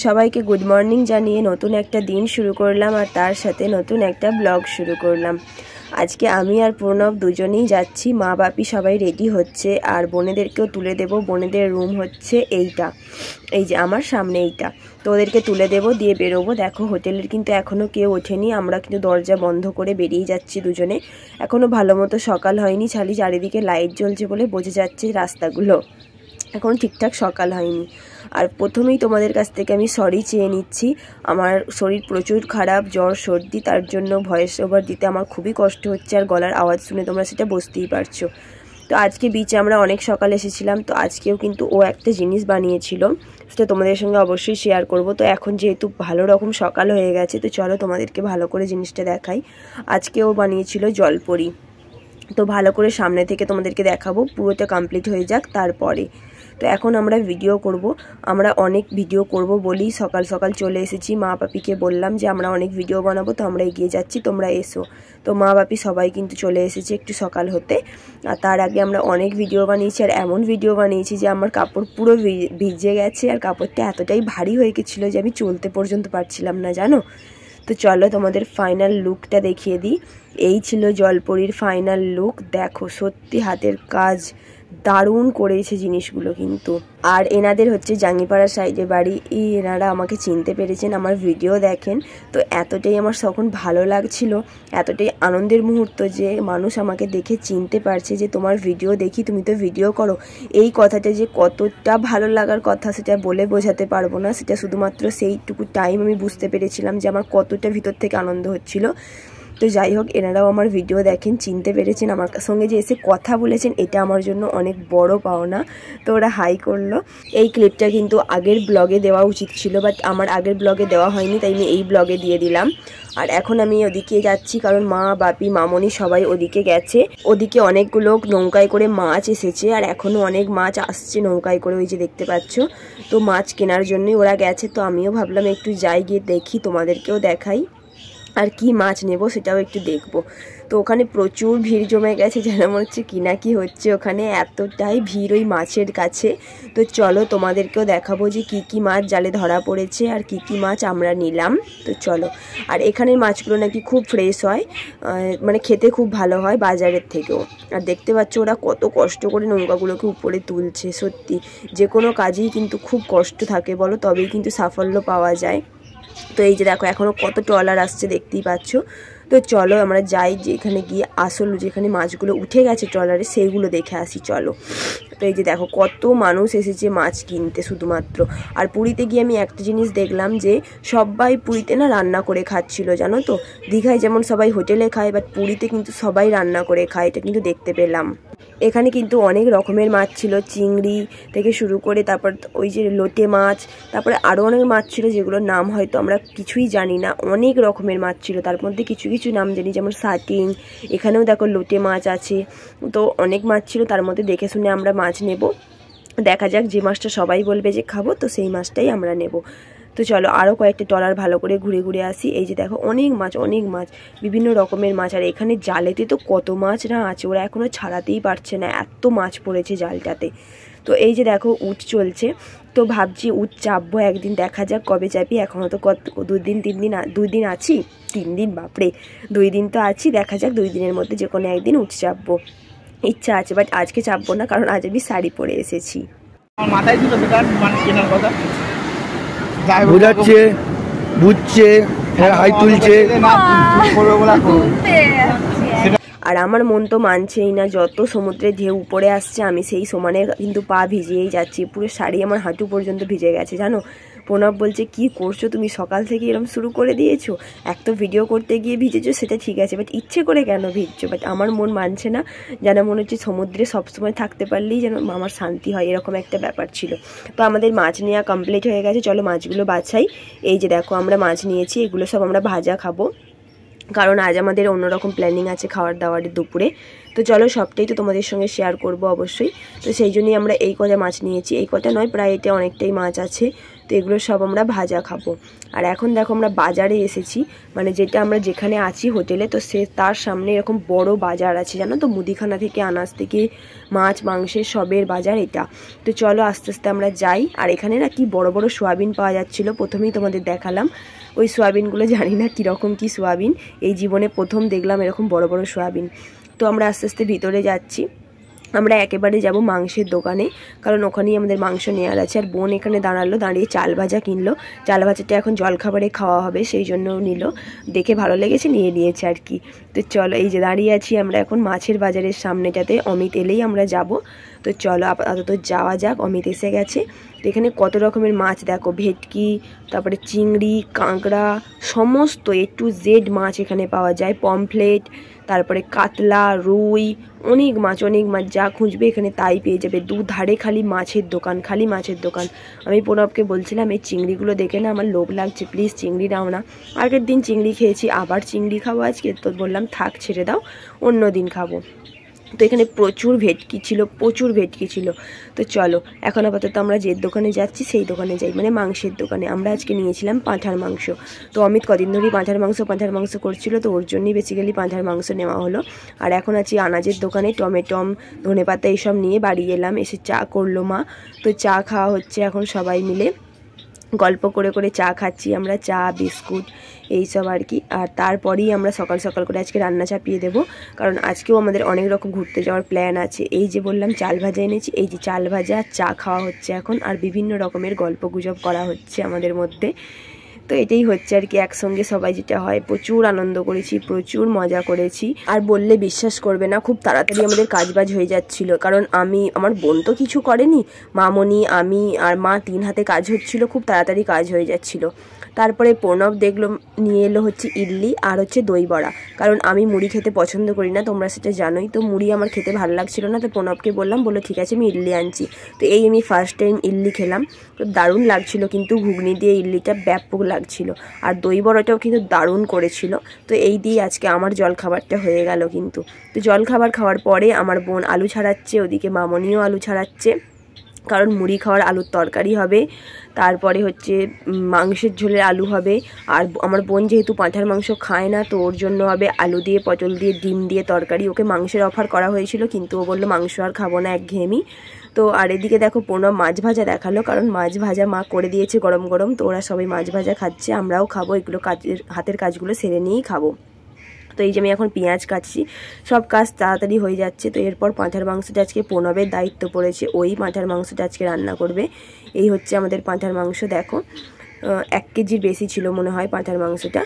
সবাইকে good morning জানিয়ে নতুন একটা দিন শুরু করলাম আর তার সাথে নতুন একটা ব্লগ শুরু করলাম। আজকে আমি আর প্রণব দুজনেই যাচ্ছি, মা বাপি সবাই রেডি হচ্ছে আর বোনেদেরকেও তুলে দেব। বোনেদের রুম হচ্ছে এইটা, এই যে আমার সামনে এইটা, তো ওদেরকে তুলে দেব দিয়ে বেরোবো। দেখো হোটেলের কিন্তু এখনও কেউ ওঠেনি, আমরা কিন্তু দরজা বন্ধ করে বেরিয়ে যাচ্ছি দুজনে। এখনও ভালো মতো সকাল হয়নি, খালি চারিদিকে লাইট জ্বলছে বলে বোঝা যাচ্ছে রাস্তাগুলো, এখন ঠিকঠাক সকাল হয়নি। আর প্রথমেই তোমাদের কাছ থেকে আমি সরি চেয়ে নিচ্ছি, আমার শরীর প্রচুর খারাপ, জ্বর সর্দি, তার জন্য ভয়েস ওভার দিতে আমার খুবই কষ্ট হচ্ছে আর গলার আওয়াজ শুনে তোমরা সেটা বুঝতেই পারছো। তো আজকে বিচে আমরা অনেক সকালে এসেছিলাম, তো আজকেও কিন্তু ও একটা জিনিস বানিয়েছিল, সেটা তোমাদের সঙ্গে অবশ্যই শেয়ার করব। তো এখন যেহেতু ভালো রকম সকাল হয়ে গেছে, তো চলো তোমাদেরকে ভালো করে জিনিসটা দেখাই। আজকে ও বানিয়েছিল জলপরি, তো ভালো করে সামনে থেকে তোমাদেরকে দেখাবো, পুরোটা কমপ্লিট হয়ে যাক তারপরে। তো এখন আমরা ভিডিও করব, আমরা অনেক ভিডিও করব বলেই সকাল সকাল চলে এসেছি। মা বাপিকে বললাম যে আমরা অনেক ভিডিও বানাবো, তো আমরা এগিয়ে যাচ্ছি, তোমরা এসো। তো মা বাপি সবাই কিন্তু চলে এসেছে একটু সকাল হতে। আর তার আগে আমরা অনেক ভিডিও বানিয়েছি, আর এমন ভিডিও বানিয়েছি যে আমার কাপড় পুরো ভিজে গেছে, আর কাপড়টা এতটাই ভারী হয়ে গেছিলো যে আমি চলতে পর্যন্ত পারছিলাম না, জানো। তো চলো তোমাদের ফাইনাল লুকটা দেখিয়ে দিই। এই ছিল জলপরির ফাইনাল লুক। দেখো সত্যি হাতের কাজ, দারুণ করেছে জিনিসগুলো কিন্তু। আর এনাদের হচ্ছে জাঙ্গিপাড়া সাইডে বাড়ি, এনারা আমাকে চিনতে পেরেছেন, আমার ভিডিও দেখেন। তো এতটাই আমার তখন ভালো লাগছিল, এতটাই আনন্দের মুহূর্ত যে মানুষ আমাকে দেখে চিনতে পারছে, যে তোমার ভিডিও দেখি, তুমি তো ভিডিও করো। এই কথাটা যে কতটা ভালো লাগার কথা সেটা বলে বোঝাতে পারবো না, সেটা শুধুমাত্র সেইটুকু টাইম আমি বুঝতে পেরেছিলাম যে আমার কতটা ভিতর থেকে আনন্দ হচ্ছিল। তো যাই হোক, এনারাও আমার ভিডিও দেখেন, চিনতে পেরেছেন, আমার সঙ্গে যে এসে কথা বলেছেন, এটা আমার জন্য অনেক বড় পাওনা। তো ওরা হাই করলো। এই ক্লিপটা কিন্তু আগের ব্লগে দেওয়া উচিত ছিল, বাট আমার আগের ব্লগে দেওয়া হয়নি, তাই আমি এই ব্লগে দিয়ে দিলাম। আর এখন আমি ওদিকে যাচ্ছি, কারণ মা বাপি মামনি সবাই ওদিকে গেছে। ওদিকে অনেকগুলো নৌকায় করে মাছ এসেছে, আর এখনও অনেক মাছ আসছে নৌকায় করে, ওই যে দেখতে পাচ্ছ। তো মাছ কেনার জন্যই ওরা গেছে, তো আমিও ভাবলাম একটু যাই, গিয়ে দেখি, তোমাদেরকেও দেখাই, আর কি মাছ নেব সেটাও একটু দেখব। তো ওখানে প্রচুর ভিড় জমে গেছে, যেন মনে হচ্ছে কি না কি হচ্ছে ওখানে, এতটাই ভিড় ওই মাছের কাছে। তো চলো তোমাদেরকেও দেখাবো যে কি কি মাছ জালে ধরা পড়েছে আর কি কি মাছ আমরা নিলাম। তো চলো। আর এখানের মাছগুলো নাকি খুব ফ্রেশ হয়, মানে খেতে খুব ভালো হয় বাজারের থেকেও। আর দেখতে পাচ্ছ ওরা কত কষ্ট করে নৌকাগুলোকে উপরে তুলছে। সত্যি যে কোনো কাজেই কিন্তু খুব কষ্ট থাকে বলো, তবেই কিন্তু সাফল্য পাওয়া যায়। তো এই যে দেখো এখনও কত ট্রলার আসছে দেখতেই পাচ্ছ। তো চলো আমরা যাই, যেখানে গিয়ে আসল যেখানে মাছগুলো উঠে গেছে ট্রলারে সেইগুলো দেখে আসি, চলো। তো এই যে দেখো কত মানুষ এসেছে মাছ কিনতে শুধুমাত্র। আর পুরীতে গিয়ে আমি একটা জিনিস দেখলাম, যে সবাই পুরীতে না রান্না করে খাচ্ছিল, জানো তো। দীঘায় যেমন সবাই হোটেলে খায়, বাট পুরীতে কিন্তু সবাই রান্না করে খায়, এটা কিন্তু দেখতে পেলাম। এখানে কিন্তু অনেক রকমের মাছ ছিল, চিংড়ি থেকে শুরু করে, তারপর ওই যে লোটে মাছ, তারপরে আরও অনেক মাছ ছিল যেগুলোর নাম হয়তো আমরা কিছুই জানি না। অনেক রকমের মাছ ছিল, তার মধ্যে কিছু কিছু নাম জানি, যেমন সাটিং, এখানেও দেখো লোটে মাছ আছে। তো অনেক মাছ ছিল, তার মধ্যে দেখে শুনে আমরা মাছ নেব। দেখা যাক, যে মাছটা সবাই বলবে যে খাবো, তো সেই মাছটাই আমরা নেব। তো চলো আরও কয়েকটা ট্রলার ভালো করে ঘুরে ঘুরে আসি। এই যে দেখো অনেক মাছ, অনেক মাছ, বিভিন্ন রকমের মাছ। আর এখানে জালেতে তো কত মাছ না আছে, ওরা এখনও ছাড়াতেই পারছে না, এত মাছ পড়েছে জালটাতে। তো এই যে দেখো উট চলছে, তো ভাবছি উট চাপবো একদিন, দেখা যাক কবে চাপি। এখনও তো কত 2 দিন আছি, 3 দিন, বাপরে 2 দিন তো আছি। দেখা যাক 2 দিনের মধ্যে যে কোনো একদিন উট চাপবো, ইচ্ছা আছে। বাট আজকে চাপবো না, কারণ আজ আমি শাড়ি পরে এসেছি। আমার মাথায় ছিল সেটা মানে কেনার কথা, বোঝাচ্ছে, বুঝছে, হাই তুলছে। আর আমার মন তো মানছেই না, যত সমুদ্রের ঢেউ উপরে আসছে আমি সেই সমানে কিন্তু পা ভিজিয়েই যাচ্ছি, পুরো শাড়ি আমার হাঁটু পর্যন্ত ভিজে গেছে, জানো। প্রণব বলছে কি করছো তুমি, সকাল থেকে এরকম শুরু করে দিয়েছো, এক তো ভিডিও করতে গিয়ে ভিজেছো সেটা ঠিক আছে, বাট ইচ্ছে করে কেন ভিজছো। বাট আমার মন মানছে না, যেন মনে হচ্ছে সমুদ্রে সবসময় থাকতে পারলেই যেন আমার শান্তি হয়, এরকম একটা ব্যাপার ছিল। তো আমাদের মাছ নেওয়া কমপ্লিট হয়ে গেছে, চলো মাছগুলো বাছাই। এই যে দেখো আমরা মাছ নিয়েছি, এগুলো সব আমরা ভাজা খাবো, কারণ আজ আমাদের অন্যরকম প্ল্যানিং আছে খাওয়ার দাওয়ারের দুপুরে। তো চলো সবটাই তো তোমাদের সঙ্গে শেয়ার করব অবশ্যই। তো সেই জন্যই আমরা এই কটা মাছ নিয়েছি, এই কটা নয় প্রায় এটা অনেকটাই মাছ আছে। তো এগুলো সব আমরা ভাজা খাবো। আর এখন দেখো আমরা বাজারে এসেছি, মানে যেটা আমরা যেখানে আছি হোটেলে, তো সে তার সামনে এরকম বড় বাজার আছে জানো তো, মুদিখানা থেকে আনাজ থেকে মাছ মাংসের সবের বাজার এটা। তো চলো আস্তে আস্তে আমরা যাই। আর এখানে না কি বড় বড় সোয়াবিন পাওয়া যাচ্ছিলো, প্রথমেই তোমাদের দেখালাম। ওই সোয়াবিনগুলো জানি না কীরকম কী সোয়াবিন, এই জীবনে প্রথম দেখলাম এরকম বড় বড় সোয়াবিন। তো আমরা আস্তে আস্তে ভিতরে যাচ্ছি। আমরা একেবারে যাব মাংসের দোকানে, কারণ ওখানেই আমাদের মাংস নেওয়ার আছে। আর বোন এখানে দাঁড়িয়ে চাল ভাজা কিনলো। চাল ভাজাটা এখন জলখাবারে খাওয়া হবে, সেই জন্য নিল। দেখে ভালো লেগেছে, নিয়ে নিয়েছে আর কি। তো চলো এই যে দাঁড়িয়ে আছি আমরা এখন মাছের বাজারের সামনেটাতে, অমিত এলেই আমরা যাব। তো চলো আপাতত যাওয়া যাক, অমিত এসে গেছে। তো এখানে কত রকমের মাছ দেখো, ভেটকি, তারপরে চিংড়ি, কাঁকড়া, সমস্ত A to Z মাছ এখানে পাওয়া যায়। পমফ্লেট, তারপরে কাতলা, রুই, অনেক মাছ যা খুঁজবে এখানে তাই পেয়ে যাবে। দুধারে খালি মাছের দোকান। আমি প্রণবকে বলছিলাম এই চিংড়িগুলো দেখে না আমার লোভ লাগছে, প্লিজ চিংড়ি দাও না। আগের দিন চিংড়ি খেয়েছি, আবার চিংড়ি খাবো আজকে, তো বললাম থাক ছেড়ে দাও, অন্য দিন খাবো। তো এখানে প্রচুর ভেটকি ছিল। তো চলো এখন আপাতত আমরা যে দোকানে যাচ্ছি সেই দোকানে যাই, মানে মাংসের দোকানে। আমরা আজকে নিয়েছিলাম পাঁঠার মাংস। তো অমিত কদিন ধরেই পাঁঠার মাংস করছিল, তো ওর জন্যই বেসিক্যালি পাঁঠার মাংস নেওয়া হলো। আর এখন আছি আনাজের দোকানে, টমেটম, ধনেপাতা এইসব নিয়ে বাড়ি এলাম। এসে চা করলো মা, তো চা খাওয়া হচ্ছে এখন সবাই মিলে। গল্প করে করে চা খাচ্ছি আমরা, চা বিস্কুট এইসব আর কি। আর তারপরেই আমরা সকাল সকাল করে আজকে রান্না চাপিয়ে দেবো, কারণ আজকেও আমাদের অনেক রকম ঘুরতে যাওয়ার প্ল্যান আছে। এই যে বললাম চাল ভাজা এনেছি, এই যে চাল ভাজা, চা খাওয়া হচ্ছে এখন, আর বিভিন্ন রকমের গল্প গুজব করা হচ্ছে আমাদের মধ্যে। তো এটাই হচ্ছে আর কি, একসঙ্গে সবাই যেটা হয়। প্রচুর আনন্দ করেছি, প্রচুর মজা করেছি। আর বললে বিশ্বাস করবে না, খুব তাড়াতাড়ি আমাদের কাজবাজ হয়ে যাচ্ছিল, কারণ আমার বোন তো কিছু করেনি, মামনি, আমি আর মা 3 হাতে কাজ হচ্ছিল, খুব তাড়াতাড়ি কাজ হয়ে যাচ্ছিল। তারপরে প্রণব নিয়ে এলো হচ্ছে ইডলি আর হচ্ছে দই বড়া, কারণ আমি মুড়ি খেতে পছন্দ করি না, তোমরা সেটা জানোই। তো মুড়ি আমার খেতে ভালো লাগছিল না, তো প্রণবকে বললাম, বললো ঠিক আছে আমি ইডলি আনছি। তো এই আমি ফার্স্ট টাইম ইডলি খেলাম, তো দারুণ লাগছিল, কিন্তু ঘুগনি দিয়ে ইডলিটা ব্যাপক লাগছিল। আর দই বড়াটাও কিন্তু দারুণ করেছিল। তো এই দিয়ে আজকে আমার জলখাবারটা হয়ে গেল কিন্তু। তো জলখাবার খাওয়ার পরে আমার বোন আলু ছাড়াচ্ছে, ওদিকে মামনিও আলু ছাড়াচ্ছে, কারণ মুড়ি খাওয়ার আলুর তরকারি হবে, তারপরে হচ্ছে মাংসের ঝোলের আলু হবে। আর আমার বোন যেহেতু পাঁঠার মাংস খায় না, তো ওর জন্য হবে আলু দিয়ে, পটল দিয়ে, ডিম দিয়ে তরকারি। ওকে মাংসের অফার করা হয়েছিল, কিন্তু ও বললো মাংস আর খাবো না, একঘেয়েমি। তো আর এদিকে দেখো প্রণব মাছ ভাজা দেখালো, কারণ মাছ ভাজা মা করে দিয়েছে গরম গরম, তো ওরা সবাই মাছ ভাজা খাচ্ছে, আমরাও খাবো। এগুলো হাতের কাজগুলো সেরে নিয়েই খাবো। তো এই যে আমি এখন পেঁয়াজ কাটছি, সব কাজ তাড়াতাড়ি হয়ে যাচ্ছে। তো এরপর পাঁঠার মাংসটা আজকে প্রণবের দায়িত্ব পড়েছে, ওই পাঁঠার মাংসটা আজকে রান্না করবে। এই হচ্ছে আমাদের পাঁঠার মাংস, দেখো 1 কেজির বেশি ছিল মনে হয় পাঁঠার মাংসটা।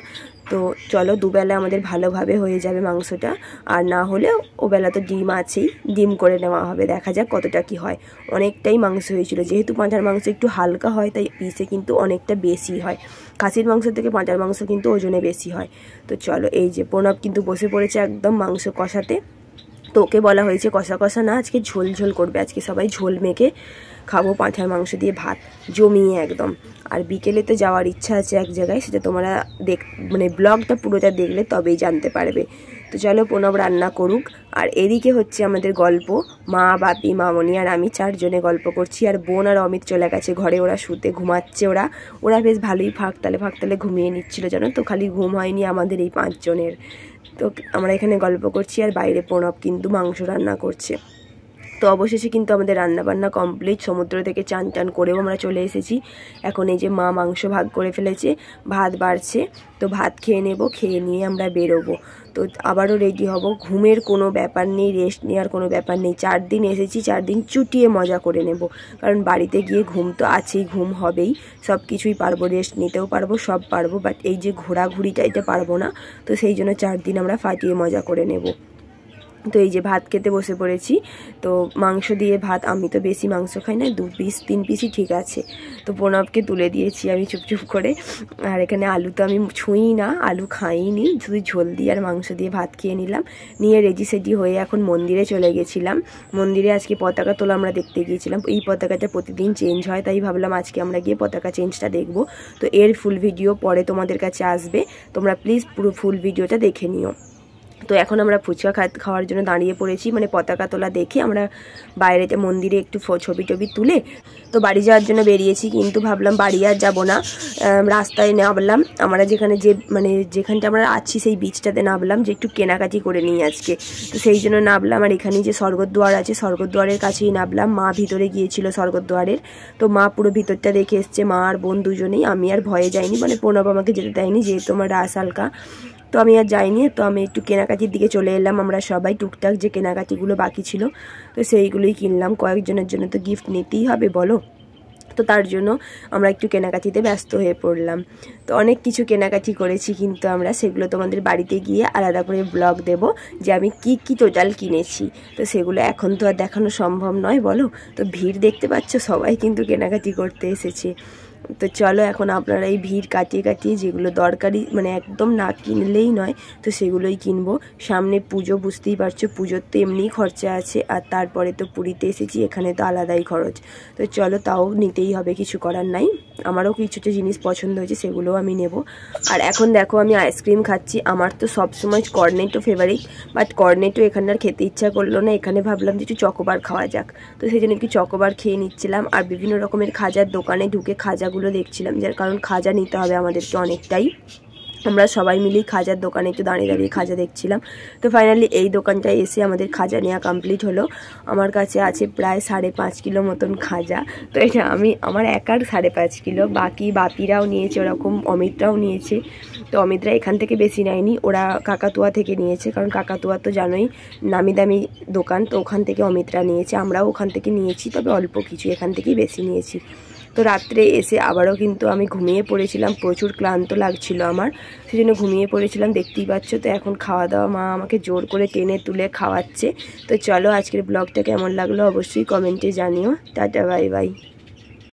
তো চলো দুবেলা আমাদের ভালোভাবে হয়ে যাবে মাংসটা, আর না হলে ওবেলা তো ডিম আছেই, ডিম করে নেওয়া হবে, দেখা যাক কতটা কি হয়। অনেকটাই মাংস হয়েছিল, যেহেতু পাঁঠার মাংস একটু হালকা হয় তাই পিসে কিন্তু অনেকটা বেশি হয়। খাসির মাংস থেকে পাঁঠার মাংস কিন্তু ওজনে বেশি হয়। তো চলো এই যে প্রণব কিন্তু বসে পড়েছে একদম মাংস কষাতে। তো ওকে বলা হয়েছে কষা কষা না, আজকে ঝোল ঝোল করবে, আজকে সবাই ঝোল মেখে খাবো পাঁঠার মাংস দিয়ে ভাত জমিয়ে একদম। আর বিকেলে তো যাওয়ার ইচ্ছা আছে এক জায়গায়, সেটা তোমরা মানে ব্লগটা পুরোটা দেখলে তবেই জানতে পারবে। তো চলো প্রণব রান্না করুক, আর এদিকে হচ্ছে আমাদের গল্প, মা, বাপি, মামনি আর আমি 4 জনে গল্প করছি। আর বোন আর অমিত চলে গেছে ঘরে, ওরা শুতে ঘুমাচ্ছে। ওরা বেশ ভালোই ফাঁকতালে ঘুমিয়ে নিচ্ছিল জানো তো, খালি ঘুম হয়নি আমাদের এই 5 জনের। তো আমরা এখানে গল্প করছি, আর বাইরে প্রণব কিন্তু মাংস রান্না করছে। তো অবশেষে কিন্তু আমাদের রান্নাবান্না কমপ্লিট, সমুদ্র থেকে চান টান করেও আমরা চলে এসেছি। এখন এই যে মা মাংস ভাগ করে ফেলেছে, ভাত বাড়ছে, তো ভাত খেয়ে নেব, খেয়ে নিয়ে আমরা বেরোবো। তো আবারও রেডি হব, ঘুমের কোনো ব্যাপার নেই, রেস্ট নেওয়ার কোনো ব্যাপার নেই। 4 দিন এসেছি, 4 দিন চুটিয়ে মজা করে নেব, কারণ বাড়িতে গিয়ে ঘুম তো আছেই, ঘুম হবেই, সব কিছুই পারবো, রেস্ট নিতেও পারবো, সব পারবো, বাট এই যে ঘোরাঘুরিটা এটা পারবো না। তো সেই জন্য 4 দিন আমরা ফাটিয়ে মজা করে নেব। তো এই যে ভাত খেতে বসে পড়েছি, তো মাংস দিয়ে ভাত, আমি তো বেশি মাংস খাই না, 2 পিস 3 পিসই ঠিক আছে। তো প্রণবকে তুলে দিয়েছি আমি চুপচুপ করে। আর এখানে আলু তো আমি ছুঁই না, আলু খাইনি, শুধু ঝোল দিয়ে আর মাংস দিয়ে ভাত খেয়ে নিলাম। নিয়ে রেডি সেডি হয়ে এখন মন্দিরে চলে গেছিলাম। মন্দিরে আজকে পতাকা তোলা আমরা দেখতে গিয়েছিলাম। এই পতাকাটা প্রতিদিন চেঞ্জ হয়, তাই ভাবলাম আজকে আমরা গিয়ে পতাকা চেঞ্জটা দেখব। তো এর ফুল ভিডিও পরে তোমাদের কাছে আসবে, তোমরা প্লিজ পুরো ফুল ভিডিওটা দেখে নিও। তো এখন আমরা ফুচকা খাওয়ার জন্য দাঁড়িয়ে পড়েছি, মানে পতাকা তোলা দেখে আমরা বাইরেতে মন্দিরে একটু ছবি টবি তুলে তো বাড়ি যাওয়ার জন্য বেরিয়েছি। কিন্তু ভাবলাম বাড়ি আর যাবো না, রাস্তায় নামলাম আমরা যেখানটা আমরা আছি সেই বিচটাতে নামলাম যে একটু কেনাকাটি করে নিই আজকে। তো সেই জন্য নামলাম, আর এখানেই যে স্বর্গদ্বার আছে স্বর্গদ্বারের কাছেই নামলাম। মা ভিতরে গিয়েছিল স্বর্গদ্বারের, তো মা পুরো ভিতরটা দেখে এসছে, মা আর বোন দুজনেই। আমি আর ভয়ে যাইনি, মানে প্রণব আমাকে যেতে দেয়নি যেহেতু আমার রাস হালকা, তো আমি আর যাইনি। তো আমি একটু কেনাকাটির দিকে চলে এলাম, আমরা সবাই টুকটাক যে কেনাকাটিগুলো বাকি ছিল তো সেইগুলোই কিনলাম। কয়েকজনের জন্য তো গিফট নিতেই হবে বলো, তো তার জন্য আমরা একটু কেনাকাটিতে ব্যস্ত হয়ে পড়লাম। তো অনেক কিছু কেনাকাটি করেছি, কিন্তু আমরা সেগুলো তোমাদের বাড়িতে গিয়ে আলাদা করে ব্লগ দেব যে আমি কি টোটাল কিনেছি। তো সেগুলো এখন তো আর দেখানো সম্ভব নয় বলো। তো ভিড় দেখতে পাচ্ছ, সবাই কিন্তু কেনাকাটি করতে এসেছে। তো চলো এখন আপনারা এই ভিড় কাটিয়ে যেগুলো দরকারি, মানে একদম না কিনলেই নয়, তো সেগুলোই কিনবো। সামনে পুজো, বুঝতেই পারছো পুজোর তো এমনিই খরচা আছে, আর তারপরে তো পুরীতে এসেছি, এখানে তো আলাদাই খরচ। তো চলো তাও নিতেই হবে, কিছু করার নাই। আমারও কিছু জিনিস পছন্দ হয়েছে, সেগুলোও আমি নেব। আর এখন দেখো আমি আইসক্রিম খাচ্ছি। আমার তো সবসময় কর্নেটো ফেভারিট, বাট কর্নেটো এখানে আর খেতে ইচ্ছা করলো না। এখানে ভাবলাম যে একটু চকোবার খাওয়া যাক, তো সেই জন্য একটু চকোবার খেয়ে নিচ্ছিলাম। আর বিভিন্ন রকমের খাজার দোকানে ঢুকে খাজাগুলো দেখছিলাম, যার কারণ খাজা নিতে হবে আমাদেরকে অনেকটাই। আমরা সবাই মিলেই খাজার দোকানে একটু দাঁড়িয়ে খাজা দেখছিলাম। তো ফাইনালি এই দোকানটায় এসে আমাদের খাজা নেওয়া কমপ্লিট হলো। আমার কাছে আছে প্রায় 5.5 কিলো মতন খাজা। তো এটা আমার একার 5.5 কিলো, বাকি বাপিরাও নিয়েছে, ওরকম অমিতরাও নিয়েছে। তো অমিতরা এখান থেকে বেশি নেয়নি, ওরা কাকাতুয়া থেকে নিয়েছে, কারণ কাকাতুয়া তো জানোই নামি দামি দোকান, তো ওখান থেকে অমিতরা নিয়েছে। আমরাও ওখান থেকে নিয়েছি, তবে অল্প কিছু, এখান থেকেই বেশি নিয়েছি। তো রাত্রে এসে আবারও কিন্তু আমি ঘুমিয়ে পড়েছিলাম, প্রচুর ক্লান্ত লাগছিল আমার, সেই জন্য ঘুমিয়ে পড়েছিলাম, দেখতেই পাচ্ছ। তো এখন খাওয়া দাওয়া মা আমাকে জোর করে টেনে তুলে খাওয়াচ্ছে। তো চলো আজকের ব্লগটা কেমন লাগলো অবশ্যই কমেন্টে জানিও। Tata, bye bye.